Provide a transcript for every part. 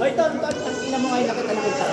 Oy, Ton, ina mo ngayon nakita na kita.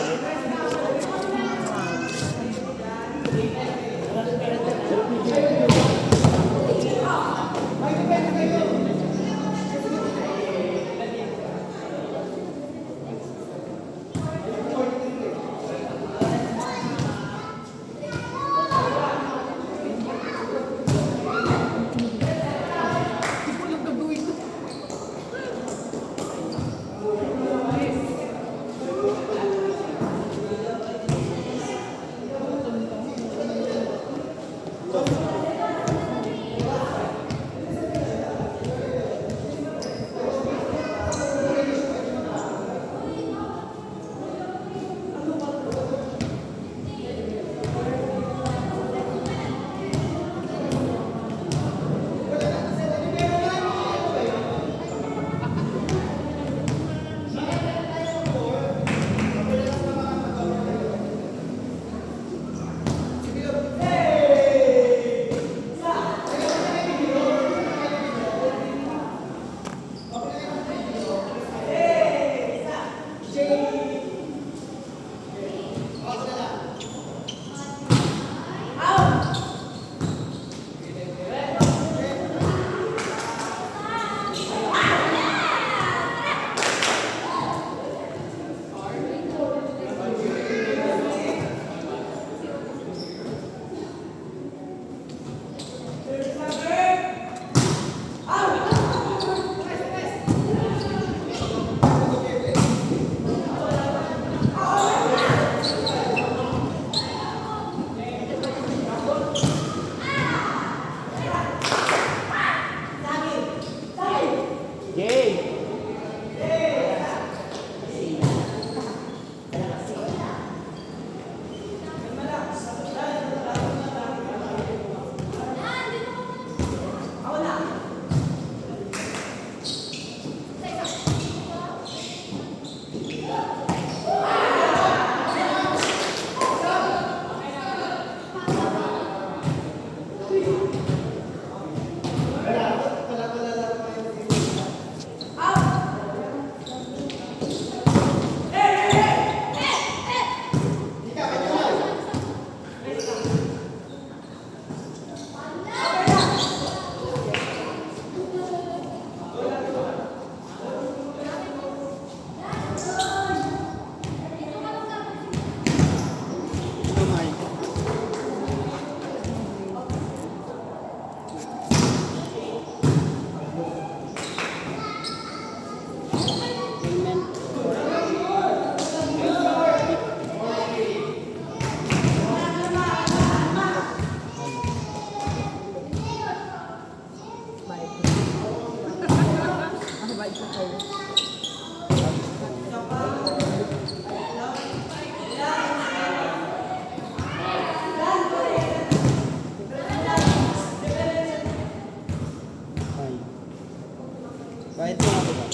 Bakit mo ako ba?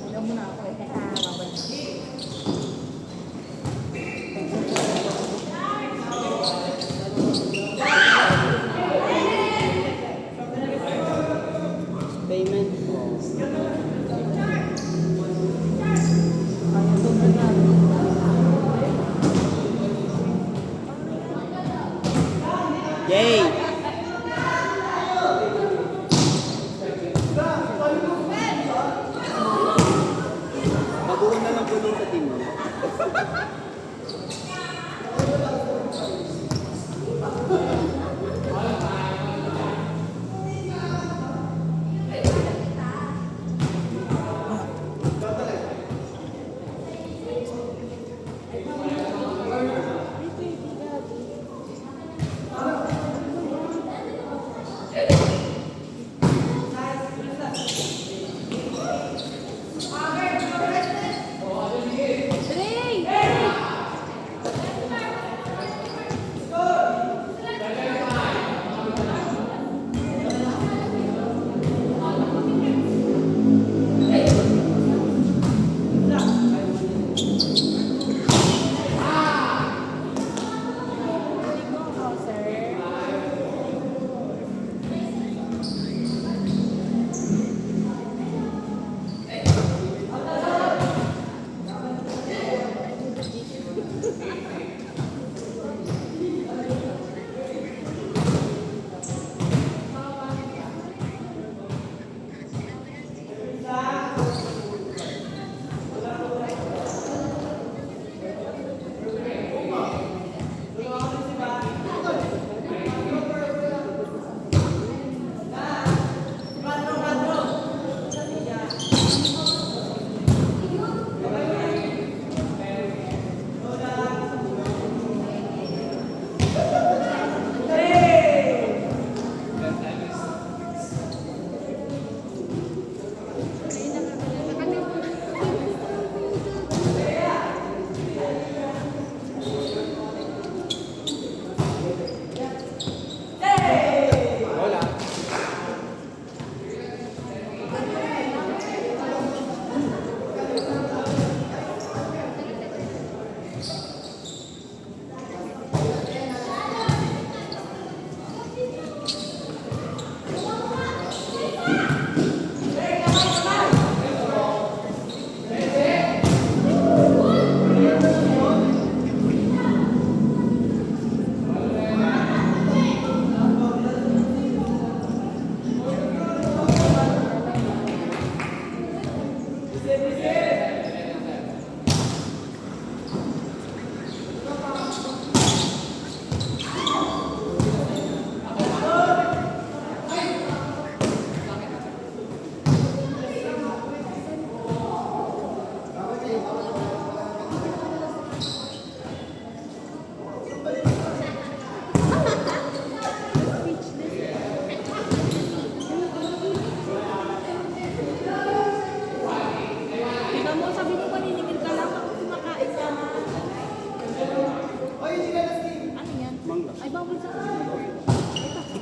Huwag muna ako eh. Babalik. Payment. Yay! Baguhan na lang po dun sa team mo.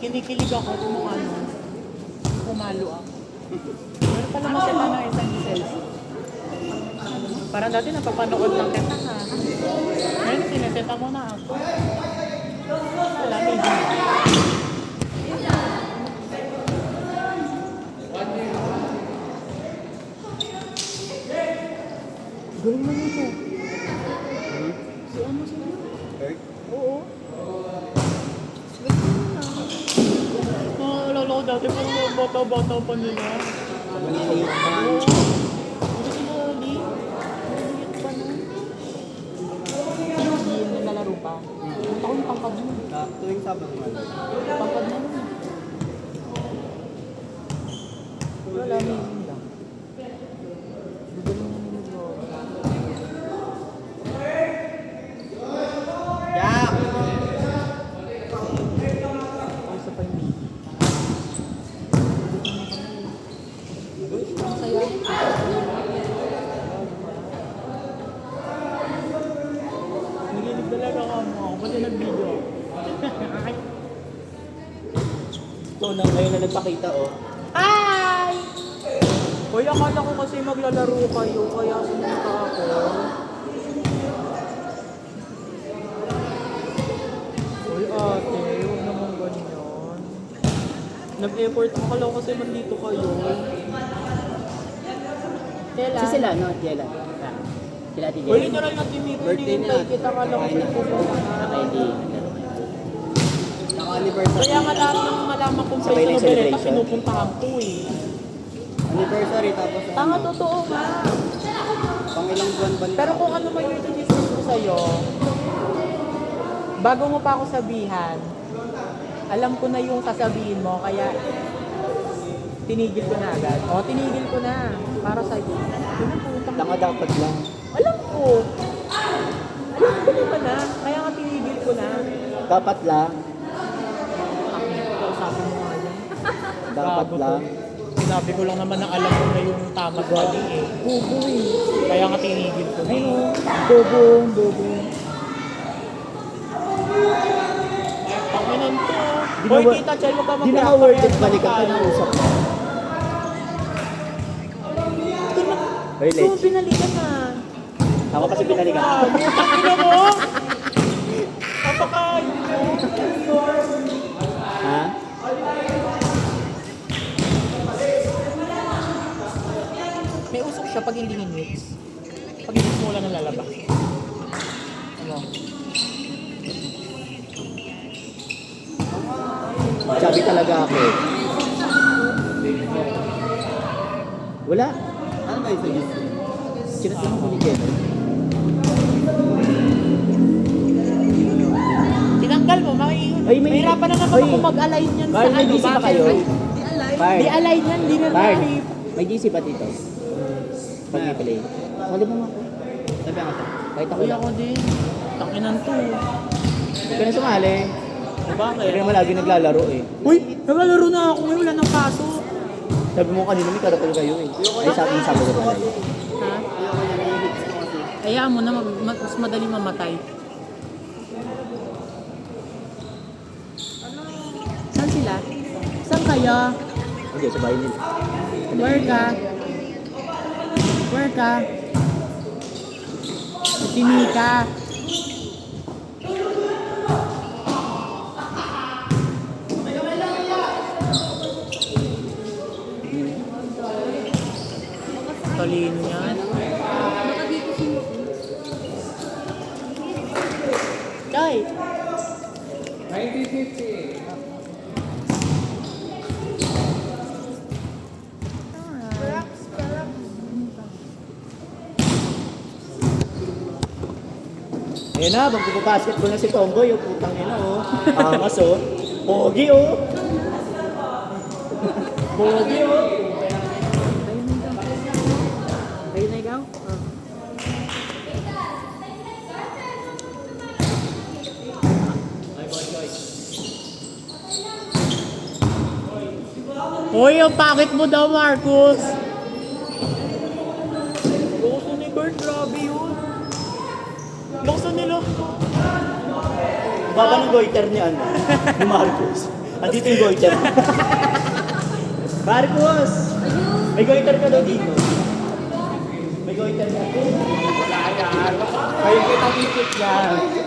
kinikilig ako kung ano, pumalo ako. Pero pala masaya ng isang selfie. Parang dati napapanood lang kita ha. Ngayon, sineseta mo na ako. Wala, medyo. Galing mo nito. Si ano sila? Kirk? Oo. Naalala ko dati parang bata-bata pa nila. Maliliit pa. Oo. Hindi si Loli. Maliliit pa nun. Hindi yung naglalaro pa. Ang taon pangkad mo. Tuwing Sabado man. Pangkad na nun. Wala na yun lang. Gugaling na nila Loli. Yak! Ay, isa pa yung baby. Ang saya. Nagilig talaga ka mo ako. Pati nag-video ako. Ito na ngayon na nagpakita oh. Hi! Hoy, akala ko kasi maglalaro kayo, kaya sumunta ako. Hoy, ate, huwag naman ganyan. Nag-effort ako, akala ko kasi mandito kayo. Kailan? Si sila, no? Kailan? Sila Ate Hoy, Jenny. literal na timito, Birthday hinihintay nila. kita, akala ko Ayun na. pupunta. Naka-ID. Naka-anniversary. Kaya nga lahat ng malaman kong Sabay presyo na ng yung Beretta, celebration. pinupuntahan ko eh. Anniversary tapos Tanga, totoo nga. Pang ilang buwan ba nila? Pero kung ano man yung itinisip ko sa'yo, bago mo pa ako sabihan, alam ko na yung sasabihin mo, kaya tinigil ko na agad. O, tinigil ko na. Para sa'yo. Pinaputang. Tanga dapat lang. Alam ko. Alam ko naman na. Kaya nga tinigil ko na. Dapat lang. Kausapin mo nga yan. Dapat Gago lang. to. Sinabi ko lang naman na alam ko na yung tama at mali eh. Bubo eh. Kaya nga tinigil ko na. Ay no. Bobo. Bobo. Panginan to. Di Hoy, na- tita Chel, wag ka Di na nga worth it balikan ka tayo. ng usap mo. Hey, So, Lech. binalikan na. Ako kasi pinalikan. Ano mo? Napaka... Ha? May usok siya pag hindi in-mix. Pag in-mix mo wala nang lalabas. Ano? Sabi talaga ako. Wala. Ano ba yung suggestion? Sinat lang ako ni Kevin. Tinanggal mo, Ay, may- mahirapan na naman Ay. ako mag-align yan sa Bard, may ano. GC ba kayo? Bard. Di align yan, di na Bard. ready. May GC ba dito? Pag i-play. Sali mo nga ako. Sabi ako sa. Kahit ako Uy, lang. ako din. Takinan to. Hindi ka na sumali. Bakit? Hindi naman lagi naglalaro eh. Uy, naglalaro na ako ngayon, wala nang paso. Sabi mo kanina may karakol kayo eh. Ay sa akin sabi ko pala eh. Ha? Hayaan mo na, mas madali mamatay. Saan sila? Saan kayo? Hindi, sa bahay nila. Where ka? Where ka? Tini ka. Talino yan. Day! 1950. Ayun na, magpupabasketball na si Tomboy. Yung putang ina oh. Angas oh. Pogi oh. Pogi oh. Kayo na ikaw? Hoy, ang pakit mo daw, Marcos! Gusto ni Kurt, grabe yun. Gusto nila. Baba ng goiter ni ano. Ni Marcos. Andito yung goiter. Marcos! May goiter ka daw dito. May goiter ka. Wala yan. Kayo kita tikit yan.